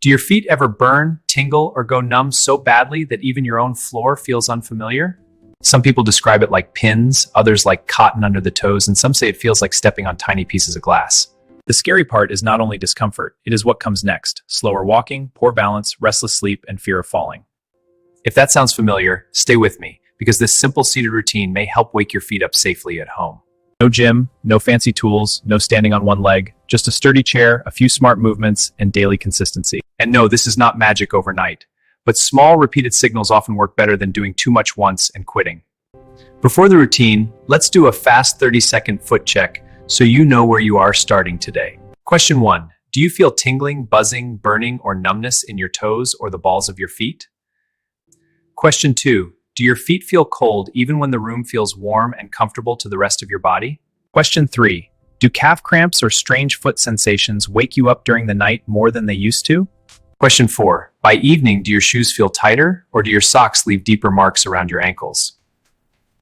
Do your feet ever burn, tingle, or go numb so badly that even your own floor feels unfamiliar? Some people describe it like pins, others like cotton under the toes, and some say it feels like stepping on tiny pieces of glass. The scary part is not only discomfort, it is what comes next: slower walking, poor balance, restless sleep, and fear of falling. If that sounds familiar, stay with me, because this simple seated routine may help wake your feet up safely at home. No gym, no fancy tools, no standing on one leg, just a sturdy chair, a few smart movements, and daily consistency. And no, this is not magic overnight, but small repeated signals often work better than doing too much once and quitting. Before the routine, let's do a fast 30-second foot check so you know where you are starting today. Question 1. Do you feel tingling, buzzing, burning, or numbness in your toes or the balls of your feet? Question 2. Do your feet feel cold even when the room feels warm and comfortable to the rest of your body? Question 3. Do calf cramps or strange foot sensations wake you up during the night more than they used to? Question 4. By evening, do your shoes feel tighter, or do your socks leave deeper marks around your ankles?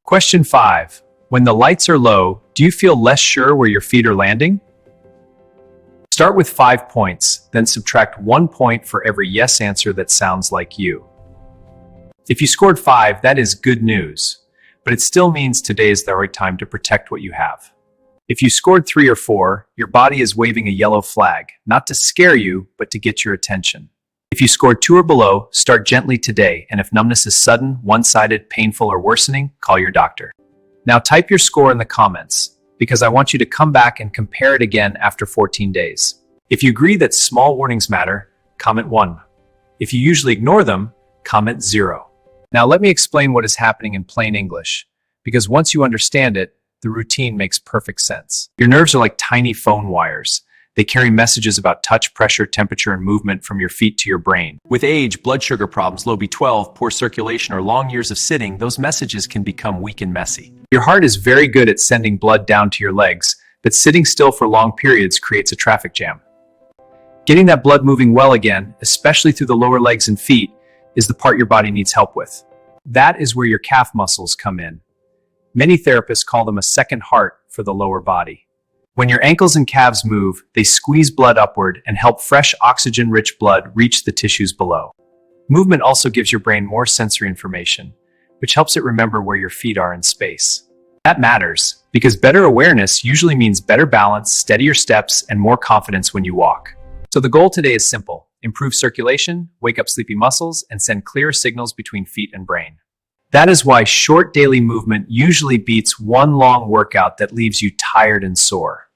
Question 5. When the lights are low, do you feel less sure where your feet are landing? Start with 5 points, then subtract 1 point for every yes answer that sounds like you. If you scored 5, that is good news, but it still means today is the right time to protect what you have. If you scored 3 or 4, your body is waving a yellow flag, not to scare you, but to get your attention. If you scored 2 or below, start gently today, and if numbness is sudden, one-sided, painful, or worsening, call your doctor. Now type your score in the comments, because I want you to come back and compare it again after 14 days. If you agree that small warnings matter, comment 1. If you usually ignore them, comment 0. Now let me explain what is happening in plain English, because once you understand it, the routine makes perfect sense. Your nerves are like tiny phone wires. They carry messages about touch, pressure, temperature, and movement from your feet to your brain. With age, blood sugar problems, low B12, poor circulation, or long years of sitting, those messages can become weak and messy. Your heart is very good at sending blood down to your legs, but sitting still for long periods creates a traffic jam. Getting that blood moving well again, especially through the lower legs and feet, is the part your body needs help with. That is where your calf muscles come in. Many therapists call them a second heart for the lower body. When your ankles and calves move, they squeeze blood upward and help fresh oxygen-rich blood reach the tissues below. Movement also gives your brain more sensory information, which helps it remember where your feet are in space. That matters, because better awareness usually means better balance, steadier steps, and more confidence when you walk. So the goal today is simple: improve circulation, wake up sleepy muscles, and send clear signals between feet and brain. That is why short daily movement usually beats one long workout that leaves you tired and sore.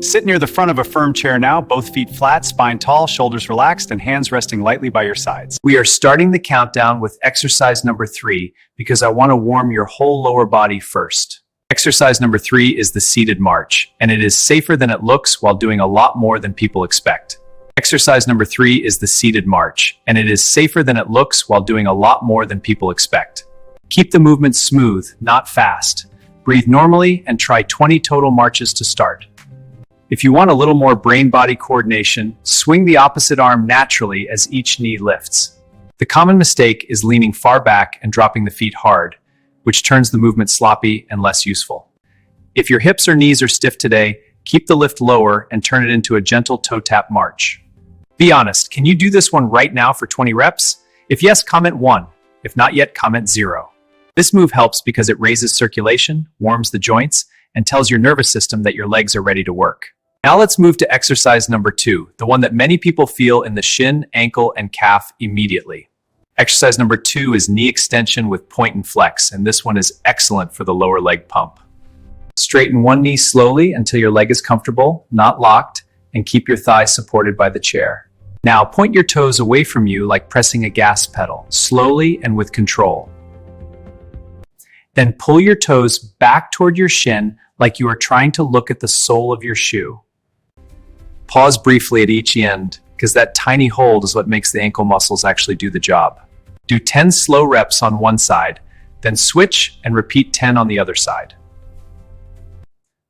Sit near the front of a firm chair now, both feet flat, spine tall, shoulders relaxed, and hands resting lightly by your sides. We are starting the countdown with exercise number 3 because I want to warm your whole lower body first. Exercise number 3 is the seated march, and it is safer than it looks while doing a lot more than people expect. Exercise number 3 is the seated march, and it is safer than it looks while doing a lot more than people expect. Keep the movement smooth, not fast. Breathe normally and try 20 total marches to start. If you want a little more brain-body coordination, swing the opposite arm naturally as each knee lifts. The common mistake is leaning far back and dropping the feet hard, which turns the movement sloppy and less useful. If your hips or knees are stiff today, keep the lift lower and turn it into a gentle toe tap march. Be honest, can you do this one right now for 20 reps? If yes, comment 1. If not yet, comment 0. This move helps because it raises circulation, warms the joints, and tells your nervous system that your legs are ready to work. Now let's move to exercise number 2, the one that many people feel in the shin, ankle, and calf immediately. Exercise number 2 is knee extension with point and flex, and this one is excellent for the lower leg pump. Straighten one knee slowly until your leg is comfortable, not locked, and keep your thighs supported by the chair. Now point your toes away from you like pressing a gas pedal, slowly and with control. Then pull your toes back toward your shin like you are trying to look at the sole of your shoe. Pause briefly at each end, because that tiny hold is what makes the ankle muscles actually do the job. Do 10 slow reps on one side, then switch and repeat 10 on the other side.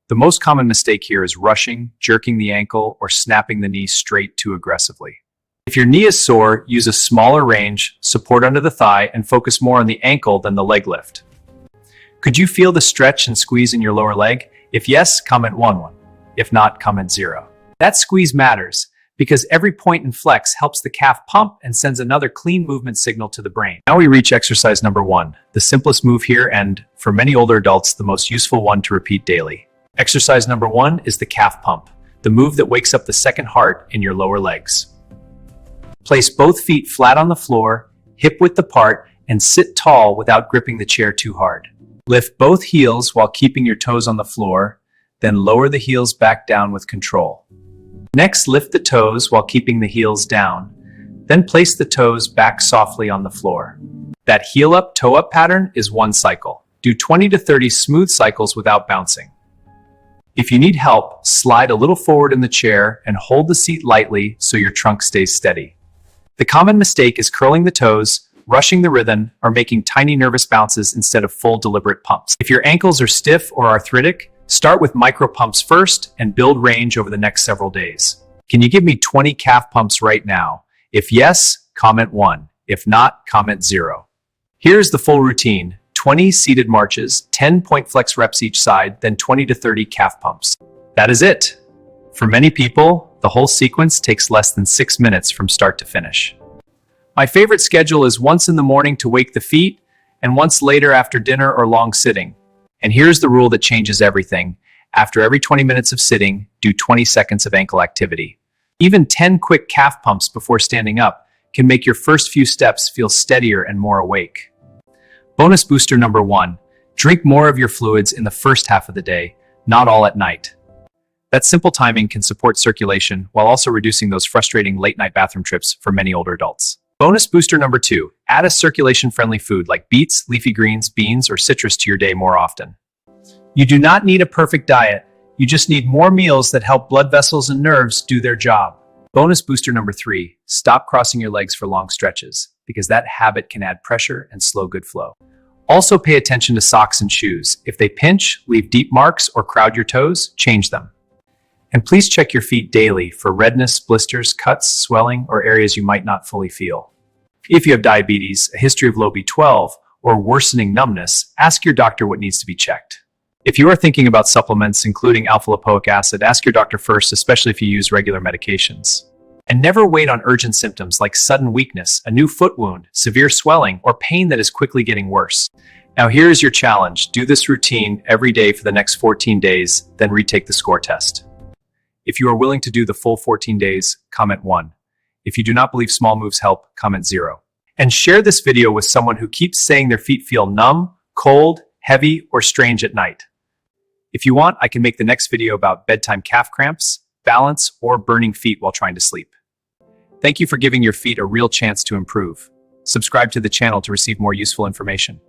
The most common mistake here is rushing, jerking the ankle, or snapping the knee straight too aggressively. If your knee is sore, use a smaller range, support under the thigh, and focus more on the ankle than the leg lift. Could you feel the stretch and squeeze in your lower leg? If yes, comment 1. If not, comment 0. That squeeze matters because every point and flex helps the calf pump and sends another clean movement signal to the brain. Now we reach exercise number 1, the simplest move here and, for many older adults, the most useful one to repeat daily. Exercise number 1 is the calf pump, the move that wakes up the second heart in your lower legs. Place both feet flat on the floor, hip-width apart, and sit tall without gripping the chair too hard. Lift both heels while keeping your toes on the floor, then lower the heels back down with control. Next, lift the toes while keeping the heels down, then place the toes back softly on the floor. That heel up, toe up pattern is 1 cycle. Do 20 to 30 smooth cycles without bouncing. If you need help, slide a little forward in the chair and hold the seat lightly so your trunk stays steady. The common mistake is curling the toes, rushing the rhythm, or making tiny nervous bounces instead of full deliberate pumps. If your ankles are stiff or arthritic, start with micro pumps first and build range over the next several days. Can you give me 20 calf pumps right now? If yes, comment 1. If not, comment 0. Here's the full routine. 20 seated marches, 10 point flex reps each side, then 20 to 30 calf pumps. That is it. For many people, the whole sequence takes less than 6 minutes from start to finish. My favorite schedule is once in the morning to wake the feet and once later after dinner or long sitting. And here's the rule that changes everything. After every 20 minutes of sitting, do 20 seconds of ankle activity. Even 10 quick calf pumps before standing up can make your first few steps feel steadier and more awake. Bonus booster number 1, drink more of your fluids in the first half of the day, not all at night. That simple timing can support circulation while also reducing those frustrating late-night bathroom trips for many older adults. Bonus booster number 2, add a circulation-friendly food like beets, leafy greens, beans, or citrus to your day more often. You do not need a perfect diet. You just need more meals that help blood vessels and nerves do their job. Bonus booster number 3, stop crossing your legs for long stretches, because that habit can add pressure and slow good flow. Also pay attention to socks and shoes. If they pinch, leave deep marks, or crowd your toes, change them. And please check your feet daily for redness, blisters, cuts, swelling, or areas you might not fully feel. If you have diabetes, a history of low B12, or worsening numbness, ask your doctor what needs to be checked. If you are thinking about supplements, including alpha-lipoic acid, ask your doctor first, especially if you use regular medications. And never wait on urgent symptoms like sudden weakness, a new foot wound, severe swelling, or pain that is quickly getting worse. Now here's your challenge. Do this routine every day for the next 14 days, then retake the score test. If you are willing to do the full 14 days, comment 1. If you do not believe small moves help, comment 0. And share this video with someone who keeps saying their feet feel numb, cold, heavy, or strange at night. If you want, I can make the next video about bedtime calf cramps, balance, or burning feet while trying to sleep. Thank you for giving your feet a real chance to improve. Subscribe to the channel to receive more useful information.